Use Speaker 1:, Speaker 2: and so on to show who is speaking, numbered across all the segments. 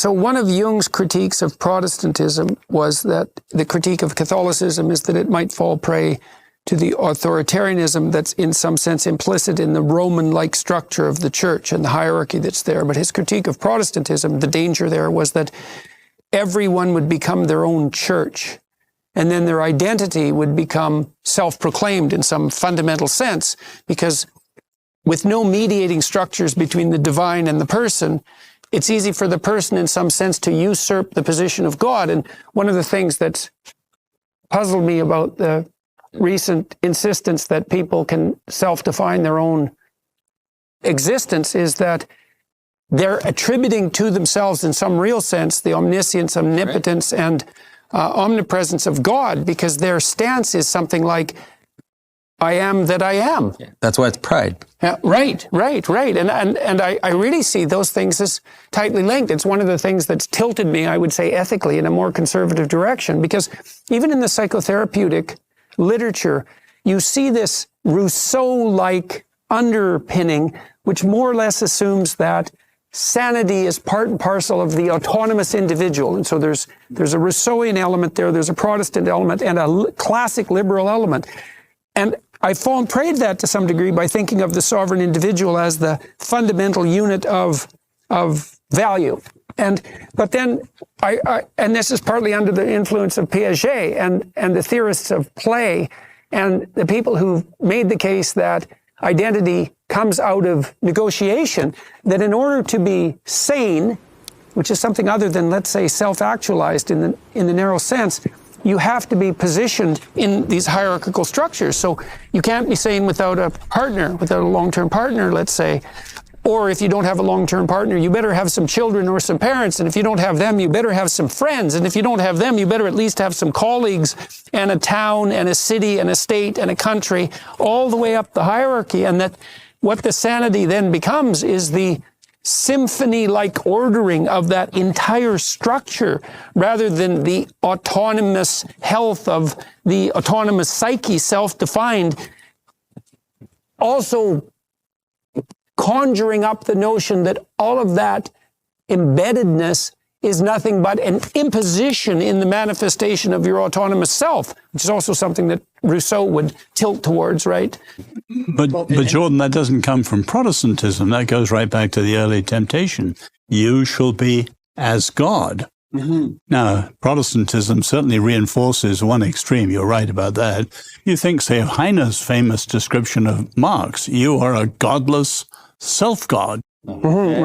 Speaker 1: So one of Jung's critiques of Protestantism was that the critique of Catholicism is that it might fall prey to the authoritarianism that's in some sense implicit in the Roman-like structure of the church and the hierarchy that's there. But his critique of Protestantism, the danger there was that everyone would become their own church, and then their identity would become self-proclaimed in some fundamental sense, because with no mediating structures between the divine and the person, it's easy for the person in some sense to usurp the position of God. And one of the things that's puzzled me about the recent insistence that people can self-define their own existence is that they're attributing to themselves in some real sense the omniscience, omnipotence, and omnipresence of God, because their stance is something like, I am that I am.
Speaker 2: Yeah, that's why it's pride.
Speaker 1: Right. And I really see those things as tightly linked. It's one of the things that's tilted me, I would say, ethically in a more conservative direction, because even in the psychotherapeutic literature, you see this Rousseau-like underpinning, which more or less assumes that sanity is part and parcel of the autonomous individual. And so there's a Rousseauian element there's a Protestant element, and a classic liberal element. And I've fallen prey to that to some degree by thinking of the sovereign individual as the fundamental unit of value. But then and this is partly under the influence of Piaget and the theorists of play and the people who made the case that identity comes out of negotiation, that in order to be sane, which is something other than, let's say, self-actualized in the narrow sense, you have to be positioned in these hierarchical structures. So you can't be sane without a partner, without a long-term partner, let's say. Or if you don't have a long-term partner, you better have some children or some parents. And if you don't have them, you better have some friends. And if you don't have them, you better at least have some colleagues and a town and a city and a state and a country, all the way up the hierarchy. And that what the sanity then becomes is the symphony-like ordering of that entire structure, rather than the autonomous health of the autonomous psyche, self-defined, also conjuring up the notion that all of that embeddedness is nothing but an imposition in the manifestation of your autonomous self, which is also something that Rousseau would tilt towards, right?
Speaker 3: But Jordan, that doesn't come from Protestantism. That goes right back to the early temptation. You shall be as God. Mm-hmm. Now, Protestantism certainly reinforces one extreme. You're right about that. You think, say, of Heine's famous description of Marx, you are a godless self-god.
Speaker 1: Mm-hmm.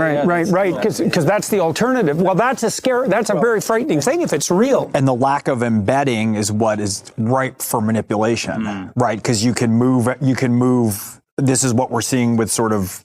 Speaker 1: Right. Because that's the alternative. Well, that's a very frightening thing if it's real.
Speaker 4: And the lack of embedding is what is ripe for manipulation, right? Because you can move. This is what we're seeing with sort of,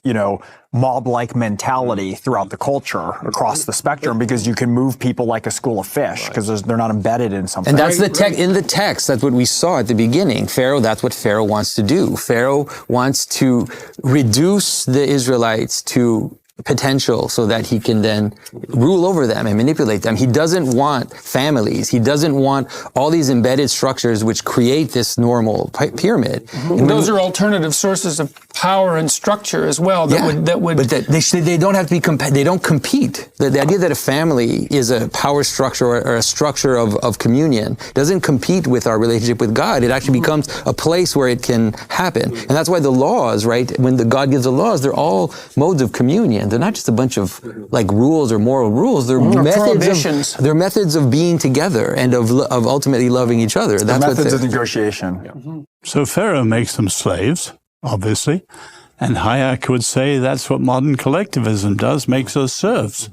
Speaker 4: mob-like mentality throughout the culture across the spectrum, because you can move people like a school of fish because they're not embedded in something.
Speaker 2: And that's in the text. That's what we saw at the beginning. That's what Pharaoh wants to do. Pharaoh wants to reduce the Israelites to potential so that he can then rule over them and manipulate them. He doesn't want families. He doesn't want all these embedded structures which create this normal pyramid.
Speaker 1: Mm-hmm. And those are alternative sources of power and structure as well.
Speaker 2: But they don't have to be they don't compete. The idea that a family is a power structure or a structure of communion doesn't compete with our relationship with God. It actually becomes a place where it can happen. And that's why the laws, right? When God gives the laws, they're all modes of communion. They're not just a bunch of like rules or moral rules. They're methods of being together and of ultimately loving each other.
Speaker 4: That's methods of negotiation. Yeah.
Speaker 3: Mm-hmm. So Pharaoh makes them slaves, obviously, and Hayek would say that's what modern collectivism does, makes us serfs.